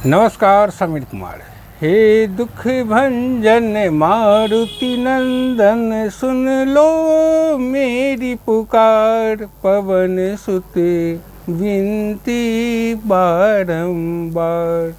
नमस्कार, समीर कुमार। हे दुख भंजन मारुति नंदन, सुन लो मेरी पुकार, पवन सुत विनती बारंबार।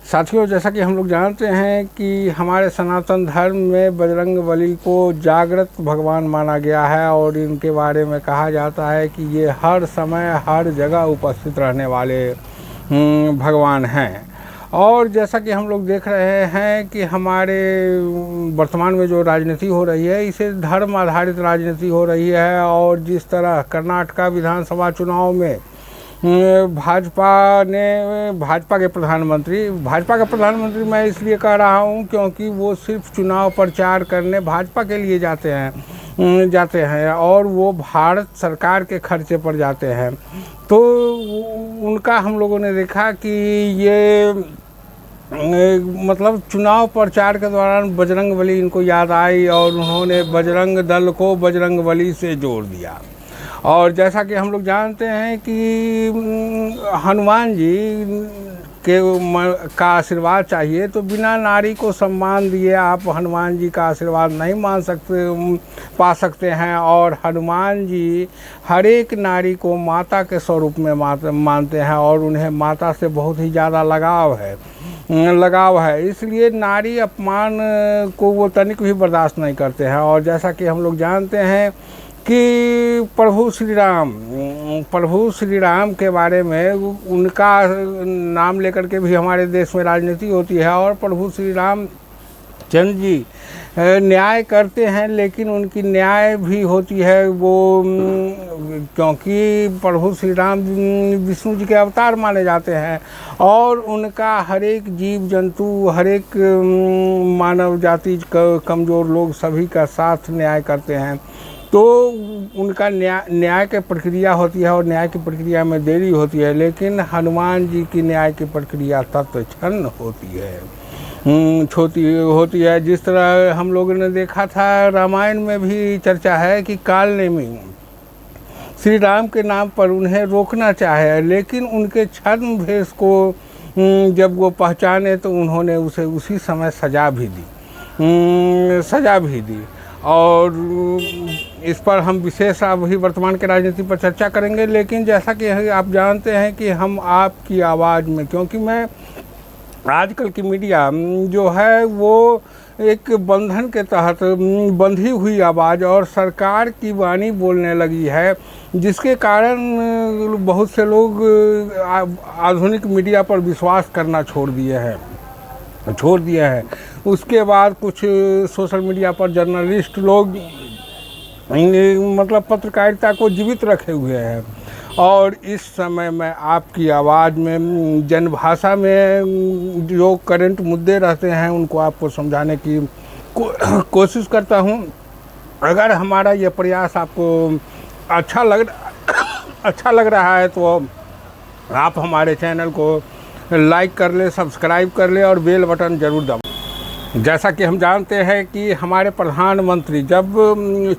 साथियों, जैसा कि हम लोग जानते हैं कि हमारे सनातन धर्म में बजरंगबली को जागृत भगवान माना गया है और इनके बारे में कहा जाता है कि ये हर समय हर जगह उपस्थित रहने वाले भगवान हैं। और जैसा कि हम लोग देख रहे हैं कि हमारे वर्तमान में जो राजनीति हो रही है, इसे धर्म आधारित राजनीति हो रही है। और जिस तरह कर्नाटका विधानसभा चुनाव में भाजपा के प्रधानमंत्री मैं इसलिए कह रहा हूं क्योंकि वो सिर्फ चुनाव प्रचार करने भाजपा के लिए जाते हैं और वो भारत सरकार के खर्चे पर जाते हैं। तो उनका हम लोगों ने देखा कि ये मतलब चुनाव प्रचार के दौरान बजरंगबली इनको याद आई और उन्होंने बजरंग दल को बजरंगबली से जोड़ दिया। और जैसा कि हम लोग जानते हैं कि हनुमान जी का आशीर्वाद चाहिए, तो बिना नारी को सम्मान दिए आप हनुमान जी का आशीर्वाद नहीं पा सकते हैं। और हनुमान जी हर एक नारी को माता के स्वरूप में मानते हैं और उन्हें माता से बहुत ही ज़्यादा लगाव है। इसलिए नारी अपमान को वो तनिक भी बर्दाश्त नहीं करते हैं। और जैसा कि हम लोग जानते हैं कि प्रभु श्री राम के बारे में उनका नाम लेकर के भी हमारे देश में राजनीति होती है। और प्रभु श्री राम चंद्र जी न्याय करते हैं, लेकिन उनकी न्याय भी होती है वो क्योंकि प्रभु श्री राम विष्णु जी के अवतार माने जाते हैं और उनका हर एक जीव जंतु, हर एक मानव जाति कमज़ोर लोग सभी का साथ न्याय करते हैं। तो उनका न्याय की प्रक्रिया होती है और न्याय की प्रक्रिया में देरी होती है, लेकिन हनुमान जी की न्याय की प्रक्रिया तत्क्षण होती है। जिस तरह हम लोगों ने देखा था, रामायण में भी चर्चा है कि कालनेमी श्री राम के नाम पर उन्हें रोकना चाहे, लेकिन उनके छद्म भेष को जब वो पहचाने तो उन्होंने उसे उसी समय सजा भी दी। और इस पर हम विशेष अभी वर्तमान के राजनीति पर चर्चा करेंगे। लेकिन जैसा कि आप जानते हैं कि हम आपकी आवाज़ में, क्योंकि मैं आजकल की मीडिया जो है वो एक बंधन के तहत बंधी हुई आवाज़ और सरकार की वाणी बोलने लगी है, जिसके कारण बहुत से लोग आधुनिक मीडिया पर विश्वास करना छोड़ दिए हैं। उसके बाद कुछ सोशल मीडिया पर जर्नलिस्ट लोग मतलब पत्रकारिता को जीवित रखे हुए हैं। और इस समय मैं आपकी आवाज़ में जनभाषा में जो करंट मुद्दे रहते हैं उनको आपको समझाने की कोशिश करता हूं। अगर हमारा ये प्रयास आपको अच्छा लग रहा है तो आप हमारे चैनल को लाइक कर ले, सब्सक्राइब कर ले और बेल बटन ज़रूर दबाएं। जैसा कि हम जानते हैं कि हमारे प्रधानमंत्री जब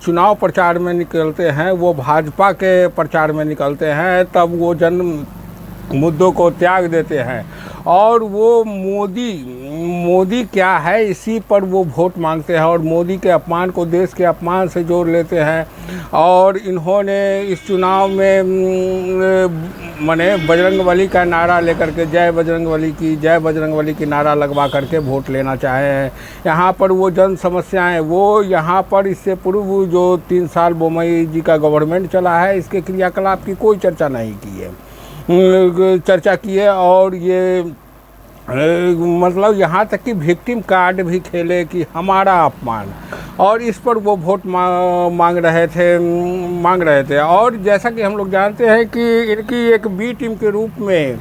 चुनाव प्रचार में निकलते हैं, वो भाजपा के प्रचार में निकलते हैं, तब वो जन मुद्दों को त्याग देते हैं और वो मोदी क्या है इसी पर वो वोट मांगते हैं और मोदी के अपमान को देश के अपमान से जोड़ लेते हैं। और इन्होंने इस चुनाव में बजरंगबली का नारा लेकर के जय बजरंगबली की नारा लगवा करके वोट लेना चाहे हैं। यहाँ पर वो जन समस्याएं, वो यहाँ पर इससे पूर्व जो 3 साल बोमई जी का गवर्नमेंट चला है, इसके क्रियाकलाप की कोई चर्चा नहीं की है, और ये मतलब यहाँ तक कि विक्टिम कार्ड भी खेले कि हमारा अपमान, और इस पर वो वोट मांग रहे थे। और जैसा कि हम लोग जानते हैं कि इनकी एक बी टीम के रूप में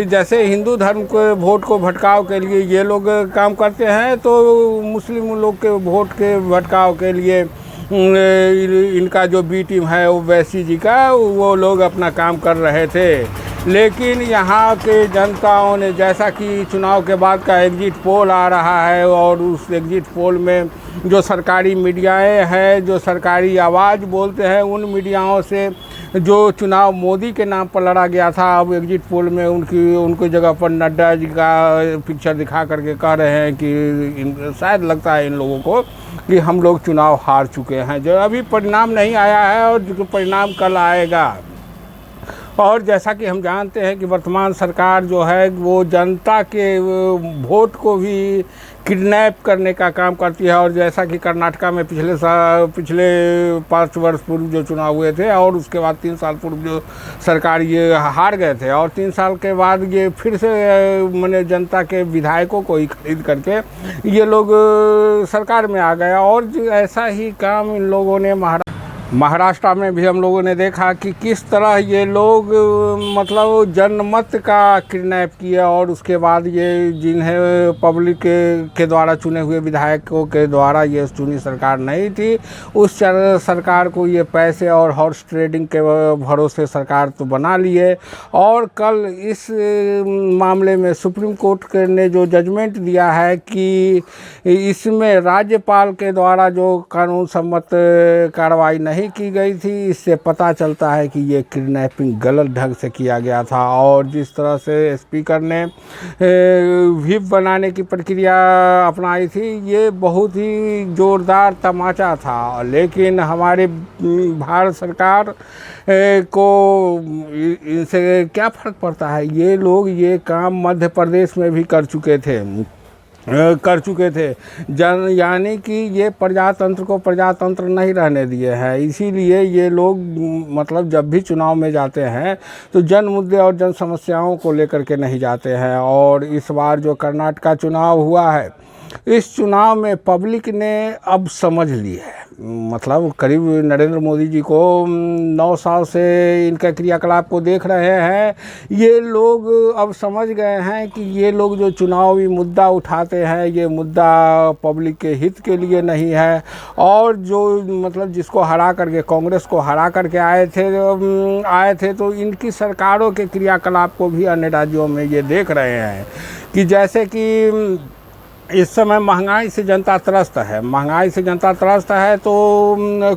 जैसे हिंदू धर्म के वोट को भटकाव के लिए ये लोग काम करते हैं, तो मुस्लिम लोग के वोट के भटकाव के लिए इनका जो बी टीम है वो वैसी जी का वो लोग अपना काम कर रहे थे। लेकिन यहाँ के जनताओं ने, जैसा कि चुनाव के बाद का एग्जिट पोल आ रहा है और उस एग्जिट पोल में जो सरकारी मीडियाएं हैं, जो सरकारी आवाज़ बोलते हैं, उन मीडियाओं से जो चुनाव मोदी के नाम पर लड़ा गया था, अब एग्जिट पोल में उनकी जगह पर नड्डा जी का पिक्चर दिखा करके कह रहे हैं कि शायद लगता है इन लोगों को कि हम लोग चुनाव हार चुके हैं, जो अभी परिणाम नहीं आया है और जो परिणाम कल आएगा। और जैसा कि हम जानते हैं कि वर्तमान सरकार जो है वो जनता के वोट को भी किडनैप करने का काम करती है। और जैसा कि कर्नाटका में पिछले 5 वर्ष पूर्व जो चुनाव हुए थे और उसके बाद 3 साल पूर्व जो सरकार ये हार गए थे और 3 साल के बाद ये फिर से मैंने जनता के विधायकों को ही खरीद करके ये लोग सरकार में आ गए। और ऐसा ही काम इन लोगों ने महाराष्ट्र में भी हम लोगों ने देखा कि किस तरह ये लोग मतलब जनमत का किडनैप किया और उसके बाद ये जिन्हें पब्लिक के द्वारा चुने हुए विधायकों के द्वारा ये चुनी सरकार नहीं थी, उस सरकार को ये पैसे और हॉर्स ट्रेडिंग के भरोसे सरकार तो बना लिए। और कल इस मामले में सुप्रीम कोर्ट ने जो जजमेंट दिया है कि इसमें राज्यपाल के द्वारा जो कानून सम्मत कार्रवाई नहीं की गई थी, इससे पता चलता है कि ये किडनैपिंग गलत ढंग से किया गया था। और जिस तरह से स्पीकर ने व्हिप बनाने की प्रक्रिया अपनाई थी, ये बहुत ही जोरदार तमाचा था। लेकिन हमारे भारत सरकार को इनसे क्या फ़र्क पड़ता है। ये लोग ये काम मध्य प्रदेश में भी कर चुके थे यानी कि ये प्रजातंत्र को प्रजातंत्र नहीं रहने दिए हैं। इसीलिए ये लोग मतलब जब भी चुनाव में जाते हैं तो जन मुद्दे और जन समस्याओं को लेकर के नहीं जाते हैं। और इस बार जो कर्नाटक चुनाव हुआ है, इस चुनाव में पब्लिक ने अब समझ ली है, मतलब करीब नरेंद्र मोदी जी को 9 साल से इनका क्रियाकलाप को देख रहे हैं। ये लोग अब समझ गए हैं कि ये लोग जो चुनावी मुद्दा उठाते हैं ये मुद्दा पब्लिक के हित के लिए नहीं है। और जो मतलब जिसको हरा करके कांग्रेस को हरा करके आए थे तो इनकी सरकारों के क्रियाकलाप को भी अन्य राज्यों में ये देख रहे हैं कि जैसे कि इस समय महंगाई से जनता त्रस्त है तो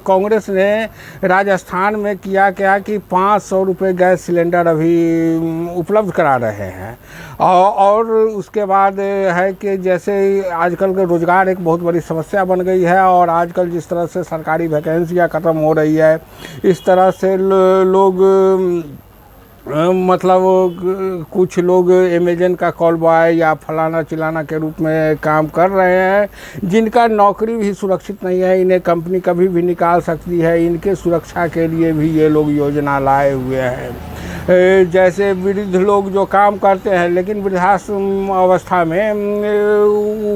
कांग्रेस ने राजस्थान में किया क्या कि 500 रुपये गैस सिलेंडर अभी उपलब्ध करा रहे हैं। और उसके बाद है कि जैसे आजकल के रोज़गार एक बहुत बड़ी समस्या बन गई है और आजकल जिस तरह से सरकारी वैकेंसियाँ ख़त्म हो रही है, इस तरह से लोग मतलब कुछ लोग अमेजन का कॉल बॉय या फलाना चिलाना के रूप में काम कर रहे हैं, जिनका नौकरी भी सुरक्षित नहीं है। इन्हें कंपनी कभी भी निकाल सकती है। इनके सुरक्षा के लिए भी ये लोग योजना लाए हुए हैं। जैसे वृद्ध लोग जो काम करते हैं लेकिन वृद्धाश्रम अवस्था में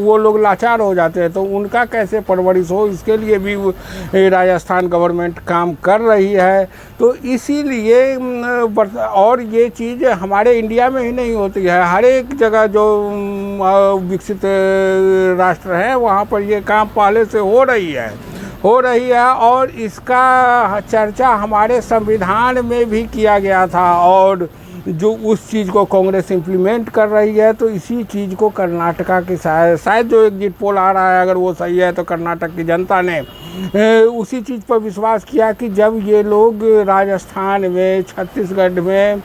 वो लोग लाचार हो जाते हैं, तो उनका कैसे परवरिश हो, इसके लिए भी राजस्थान गवर्नमेंट काम कर रही है। तो इसीलिए और ये चीज़ हमारे इंडिया में ही नहीं होती है, हर एक जगह जो विकसित राष्ट्र है वहाँ पर ये काम पहले से हो रही है। और इसका चर्चा हमारे संविधान में भी किया गया था। और जो उस चीज़ को कांग्रेस इम्प्लीमेंट कर रही है, तो इसी चीज़ को कर्नाटका की शायद जो एग्जिट पोल आ रहा है अगर वो सही है तो कर्नाटक की जनता ने उसी चीज़ पर विश्वास किया कि जब ये लोग राजस्थान में, छत्तीसगढ़ में,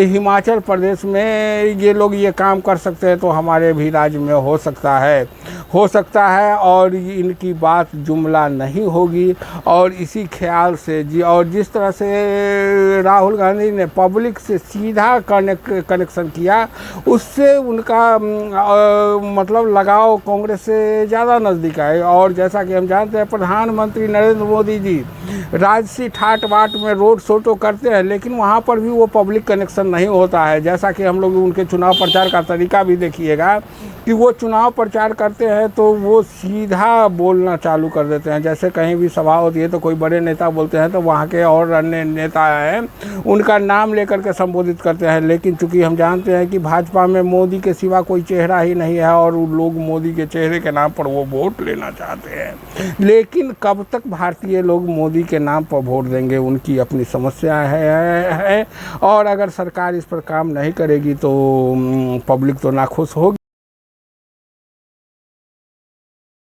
हिमाचल प्रदेश में ये लोग ये काम कर सकते हैं तो हमारे भी राज्य में हो सकता है। और इनकी बात जुमला नहीं होगी। और इसी ख्याल से और जिस तरह से राहुल गांधी ने पब्लिक से सीधा कनेक्शन किया, उससे उनका मतलब लगाव कांग्रेस से ज़्यादा नज़दीक आए। और जैसा कि हम जानते हैं प्रधानमंत्री नरेंद्र मोदी जी राजसी ठाट बाट में रोड शो तो करते हैं, लेकिन वहाँ पर भी वो पब्लिक कनेक्शन नहीं होता है। जैसा कि हम लोग उनके चुनाव प्रचार का तरीका भी देखिएगा कि वो चुनाव प्रचार करते हैं तो वो सीधा बोलना चालू कर देते हैं। जैसे कहीं भी सभा होती है तो कोई बड़े नेता बोलते हैं तो वहाँ के और अन्य नेता हैं उनका नाम लेकर के संबोधित करते हैं। लेकिन चूंकि हम जानते हैं कि भाजपा में मोदी के सिवा कोई चेहरा ही नहीं है और लोग मोदी के चेहरे के नाम पर वो वोट लेना चाहते हैं। लेकिन कब तक भारतीय लोग मोदी के नाम पर वोट देंगे, उनकी अपनी समस्या है। और अगर सरकार इस पर काम नहीं करेगी तो पब्लिक तो नाखुश होगी।